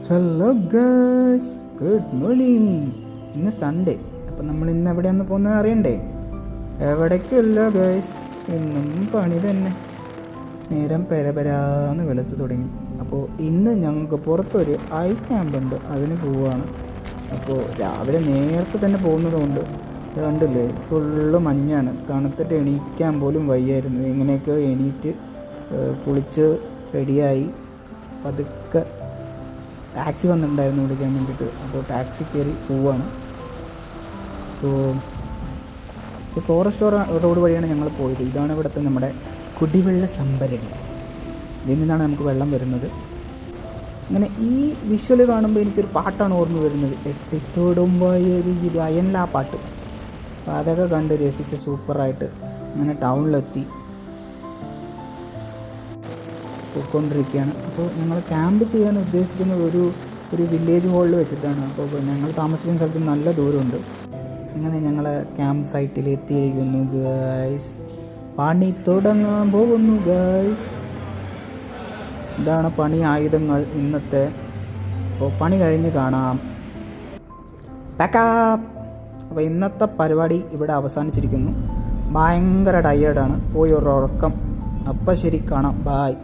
Hello guys, good morning. ഇന്ന് Sunday. അപ്പം നമ്മൾ ഇന്ന് എവിടെയാണ് പോകുന്നത് അറിയണ്ടേ? എവിടേക്കല്ല ഗൈസ്, ഇന്നും പണി തന്നെ. നേരം പെരപരാന്ന് വെളുത്ത് തുടങ്ങി. അപ്പോൾ ഇന്ന് ഞങ്ങൾക്ക് പുറത്തൊരു ഐ ക്യാമ്പ് ഉണ്ട്, അതിന് പോവുകയാണ്. അപ്പോൾ രാവിലെ നേരത്തെ തന്നെ പോകുന്നതുകൊണ്ട് കണ്ടില്ലേ, ഫുള്ള് മഞ്ഞാണ്. തണുത്തിട്ട് എണീക്കാൻ പോലും വയ്യായിരുന്നു. ഇങ്ങനെയൊക്കെ എണീറ്റ് കുളിച്ച് റെഡിയായി പതുക്കെ ടാക്സി വന്നിട്ടുണ്ടായിരുന്നു വിളിക്കാൻ വേണ്ടിയിട്ട്. അപ്പോൾ ടാക്സി കയറി പോവുകയാണ്. അപ്പോൾ ഈ ഫോറസ്റ്റ് റോഡ് വഴിയാണ് ഞങ്ങൾ പോയത്. ഇതാണ് ഇവിടുത്തെ നമ്മുടെ കുടിവെള്ള സംഭരണി. ഇതിൽ നിന്നാണ് നമുക്ക് വെള്ളം വരുന്നത്. അങ്ങനെ ഈ വിഷ്വൽ കാണുമ്പോൾ എനിക്കൊരു പാട്ടാണ് ഓർമ്മ വരുന്നത്, എട്ടിത്തോടും വയരിയിൽ അയനില ആ പാട്ട്. അപ്പോൾ അതൊക്കെ കണ്ട് രസിച്ച് സൂപ്പറായിട്ട് അങ്ങനെ ടൗണിലെത്തി പോയിക്കൊണ്ടിരിക്കുകയാണ്. അപ്പോൾ ഞങ്ങൾ ക്യാമ്പ് ചെയ്യാൻ ഉദ്ദേശിക്കുന്നത് ഒരു വില്ലേജ് ഹോളിൽ വെച്ചിട്ടാണ്. അപ്പോൾ ഞങ്ങൾ താമസിക്കുന്ന സ്ഥലത്ത് നല്ല ദൂരമുണ്ട്. അങ്ങനെ ഞങ്ങൾ ക്യാമ്പ് സൈറ്റിൽ എത്തിയിരിക്കുന്നു ഗൈസ്. പണി തുടങ്ങാൻ പോകുന്നു ഗൈസ്. ഇതാണ് പണി ആയുധങ്ങൾ ഇന്നത്തെ. അപ്പോൾ പണി കഴിഞ്ഞ് കാണാം. പാക്കപ്പ്. അപ്പോൾ ഇന്നത്തെ പരിപാടി ഇവിടെ അവസാനിച്ചിരിക്കുന്നു. ഭയങ്കര ടയേർഡാണ്, പോയി ഒരു ഉറക്കം. അപ്പം ശരി, കാണാം, ബായ്.